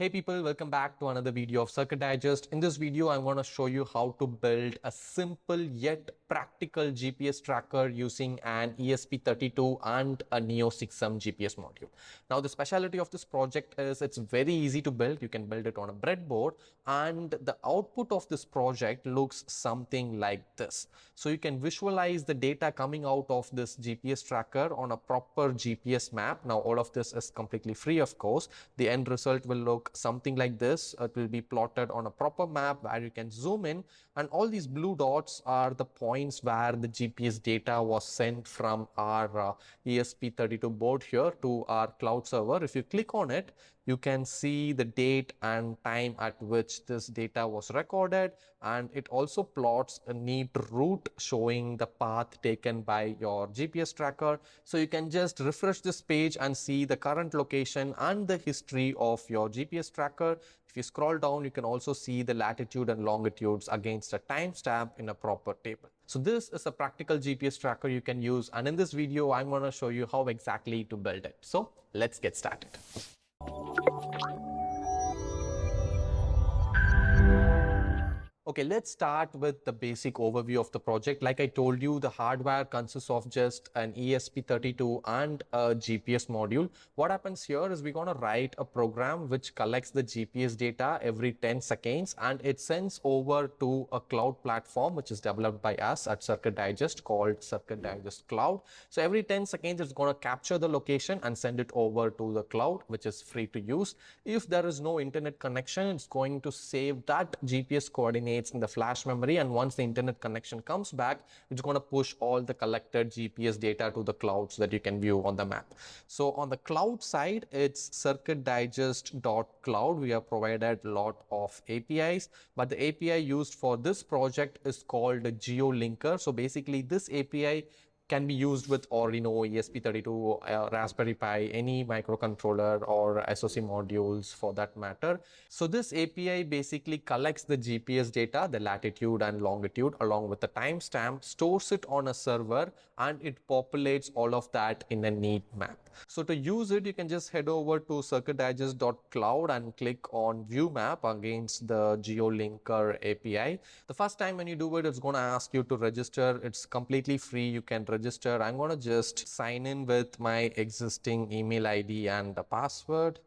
Hey people, welcome back to another video of Circuit Digest. In this video, I'm going to show you how to build a simple yet practical GPS tracker using an ESP32 and a Neo 6M GPS module. Now, the specialty of this project is it's very easy to build. You can build it on a breadboard, and the output of this project looks something like this. So you can visualize the data coming out of this GPS tracker on a proper GPS map. Now, all of this is completely free, of course. The end result will look something like this. It will be plotted on a proper map where you can zoom in, and all these blue dots are the points where the GPS data was sent from our ESP32 board here to our cloud server. If you click on it, you can see the date and time at which this data was recorded, and it also plots a neat route showing the path taken by your GPS tracker. So you can just refresh this page and see the current location and the history of your GPS tracker. If you scroll down, you can also see the latitude and longitudes against a timestamp in a proper table. So this is a practical GPS tracker you can use, and in this video I'm going to show you how exactly to build it. So let's get started. Okay, let's start with the basic overview of the project. Like I told you, the hardware consists of just an ESP32 and a GPS module. What happens here is we're going to write a program which collects the GPS data every 10 seconds and it sends over to a cloud platform which is developed by us at CircuitDigest called CircuitDigest Cloud. So every 10 seconds, it's going to capture the location and send it over to the cloud, which is free to use. If there is no internet connection, it's going to save that GPS coordinates in the flash memory, and once the internet connection comes back, it's going to push all the collected GPS data to the cloud so that you can view on the map. So on the cloud side, it's CircuitDigest.cloud. We have provided a lot of APIs, but the API used for this project is called GeoLinker. So basically this API can be used with Arduino, ESP32, Raspberry Pi, any microcontroller or SoC modules for that matter. So this API basically collects the GPS data, the latitude and longitude along with the timestamp, stores it on a server, and it populates all of that in a neat map. So to use it, you can just head over to CircuitDigest.cloud and click on View Map against the GeoLinker API. The first time when you do it, it's going to ask you to register. It's completely free. You can register. I'm going to just sign in with my existing email ID and the password.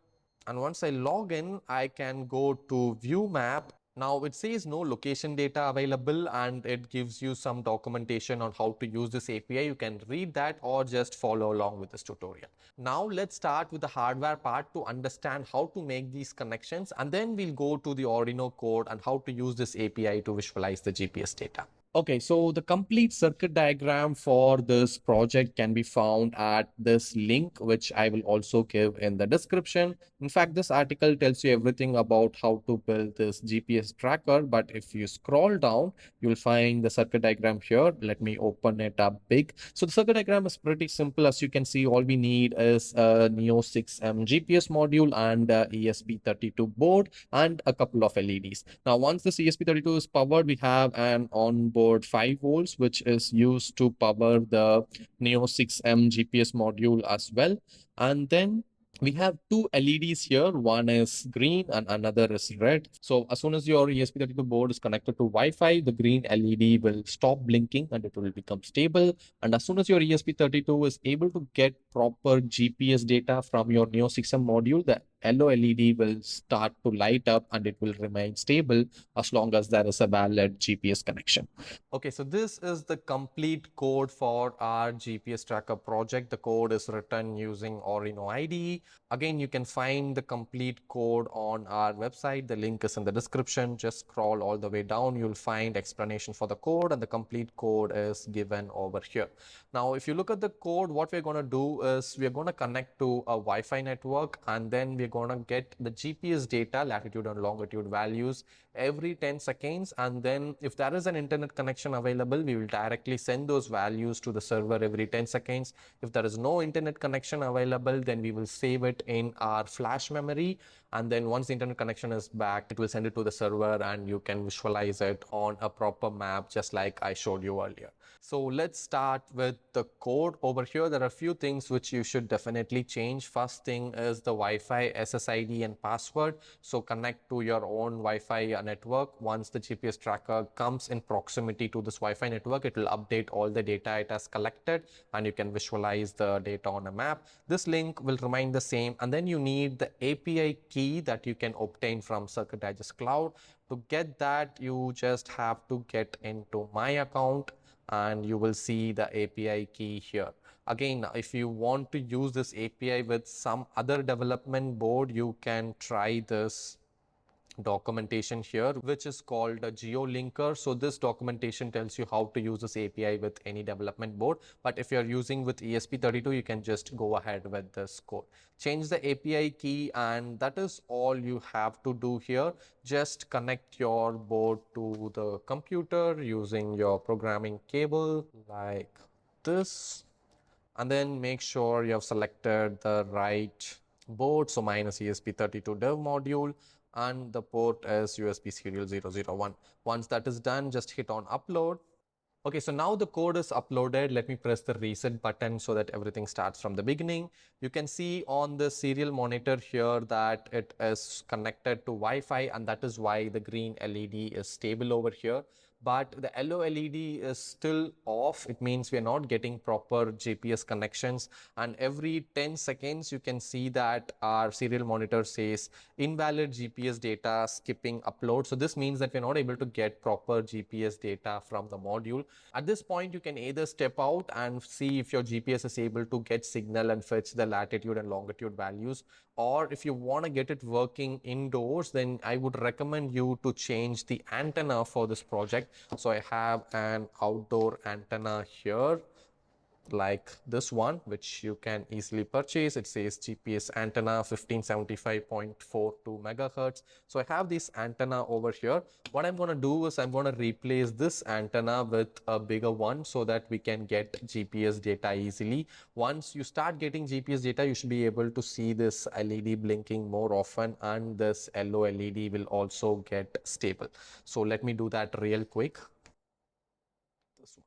And once I log in, I can go to View Map. Now it says no location data available, and it gives you some documentation on how to use this API. You can read that or just follow along with this tutorial. Now let's start with the hardware part to understand how to make these connections, and then we'll go to the Arduino code and how to use this API to visualize the GPS data. Okay, so the complete circuit diagram for this project can be found at this link, which I will also give in the description. In fact, this article tells you everything about how to build this GPS tracker, but if you scroll down, you'll find the circuit diagram here. Let me open it up big. So the circuit diagram is pretty simple. As you can see, all we need is a Neo 6M GPS module and a ESP32 board and a couple of LEDs. Now, once this ESP32 is powered, we have an onboard 5 volts, which is used to power the Neo 6M GPS module as well. And then we have two LEDs here. One is green and another is red. So as soon as your ESP32 board is connected to Wi-Fi, the green LED will stop blinking and it will become stable. And as soon as your ESP32 is able to get proper GPS data from your Neo 6M module, the yellow LED will start to light up and it will remain stable as long as there is a valid GPS connection. Okay, so this is the complete code for our GPS tracker project. The code is written using Arduino IDE. Again, you can find the complete code on our website. The link is in the description. Just scroll all the way down. You'll find explanation for the code, and the complete code is given over here. Now, if you look at the code, what we're going to do is we're going to connect to a Wi-Fi network, and then we're going to get the GPS data, latitude and longitude values every 10 seconds. And then if there is an internet connection available, we will directly send those values to the server every 10 seconds. If there is no internet connection available, then we will save it in our flash memory, and then once the internet connection is back, it will send it to the server and you can visualize it on a proper map just like I showed you earlier. So let's start with the code. Over here, there are a few things which you should definitely change. First thing is the Wi-Fi SSID and password. So connect to your own Wi-Fi network. Once the GPS tracker comes in proximity to this Wi-Fi network, it will update all the data it has collected and you can visualize the data on a map. This link will remain the same, and then you need the API key that you can obtain from CircuitDigest Cloud. To get that, you just have to get into my account and you will see the API key here. Again, if you want to use this API with some other development board, you can try this documentation here, which is called a GeoLinker. So this documentation tells you how to use this API with any development board. But if you're using with ESP32, you can just go ahead with this code. Change the API key, and that is all you have to do here. Just connect your board to the computer using your programming cable like this, and then make sure you have selected the right board. So mine is ESP32 dev module and the port is USB serial 001. Once that is done, just hit on upload. Okay, so now the code is uploaded. Let me press the reset button so that everything starts from the beginning. You can see on the serial monitor here that it is connected to Wi-Fi, and that is why the green LED is stable over here. But the yellow LED is still off. It means we are not getting proper GPS connections. And every 10 seconds, you can see that our serial monitor says invalid GPS data skipping upload. So this means that we're not able to get proper GPS data from the module. At this point, you can either step out and see if your GPS is able to get signal and fetch the latitude and longitude values. Or if you want to get it working indoors, then I would recommend you to change the antenna for this project. So I have an outdoor antenna here, like this one, which you can easily purchase. It says GPS antenna 1575.42 megahertz. So I have this antenna over here. What I'm going to do is I'm going to replace this antenna with a bigger one so that we can get GPS data easily. Once you start getting GPS data, you should be able to see this LED blinking more often, and this yellow LED will also get stable. So let me do that real quick. This one.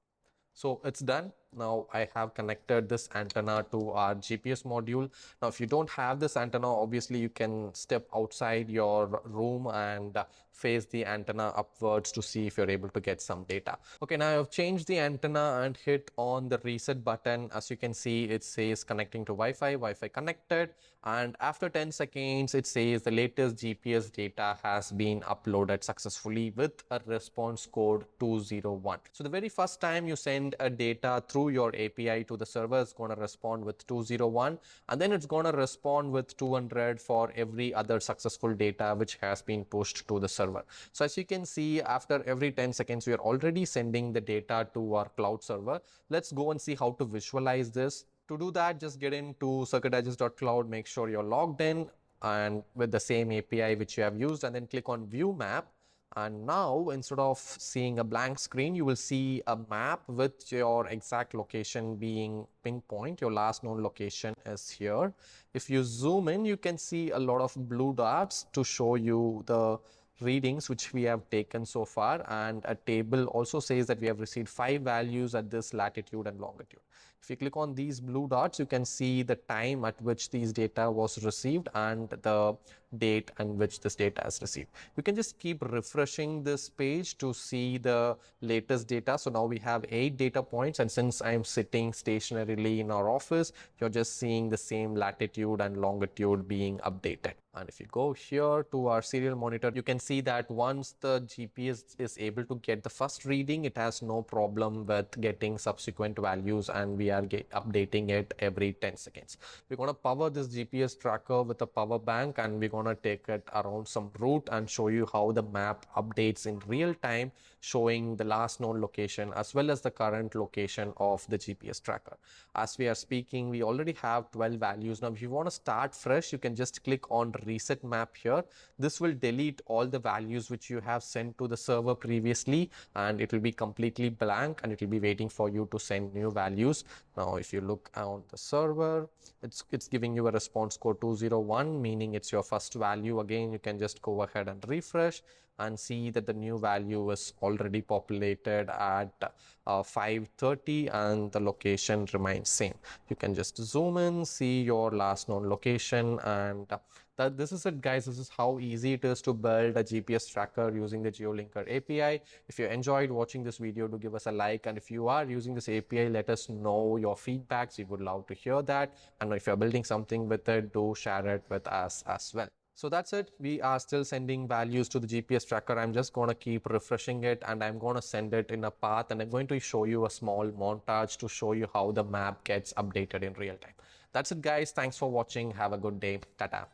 So it's done. Now I have connected this antenna to our GPS module. Now, if you don't have this antenna, obviously you can step outside your room and face the antenna upwards to see if you're able to get some data. Okay, now I've changed the antenna and hit on the reset button. As you can see, it says connecting to Wi-Fi connected. And after 10 seconds, it says the latest GPS data has been uploaded successfully with a response code 201. So the very first time you send a data through your API to the server, is going to respond with 201, and then it's going to respond with 200 for every other successful data which has been pushed to the server. So as you can see, after every 10 seconds, we are already sending the data to our cloud server. Let's go and see how to visualize this. To do that, just get into CircuitDigest.cloud, make sure you're logged in and with the same API which you have used, and then click on View Map. And now, instead of seeing a blank screen, you will see a map with your exact location being pinpoint. Your last known location is here. If you zoom in, you can see a lot of blue dots to show you the readings which we have taken so far, and a table also says that we have received 5 values at this latitude and longitude. If you click on these blue dots, you can see the time at which these data was received and the date and which this data is received. You can just keep refreshing this page to see the latest data. So now we have 8 data points, and since I'm sitting stationarily in our office, you're just seeing the same latitude and longitude being updated. And if you go here to our serial monitor, you can see that once the GPS is able to get the first reading, it has no problem with getting subsequent values, and we are updating it every 10 seconds. We're going to power this GPS tracker with a power bank, and we're going to take it around some route and show you how the map updates in real time, showing the last known location as well as the current location of the GPS tracker. As we are speaking, we already have 12 values. Now, if you want to start fresh, you can just click on reset map here. This will delete all the values which you have sent to the server previously, and it will be completely blank, and it will be waiting for you to send new values. Now, if you look on the server, it's giving you a response code 201, meaning it's your first value. Again, you can just go ahead and refresh, and see that the new value is already populated at 5:30 and the location remains same. You can just zoom in, see your last known location, and this is it, guys. This is how easy it is to build a GPS tracker using the GeoLinker API. If you enjoyed watching this video, do give us a like, and if you are using this API, let us know your feedbacks. We would love to hear that, and if you're building something with it, do share it with us as well. So that's it. We are still sending values to the GPS tracker. I'm just going to keep refreshing it, and I'm going to send it in a path, and I'm going to show you a small montage to show you how the map gets updated in real time. That's it, guys. Thanks for watching. Have a good day. Tata.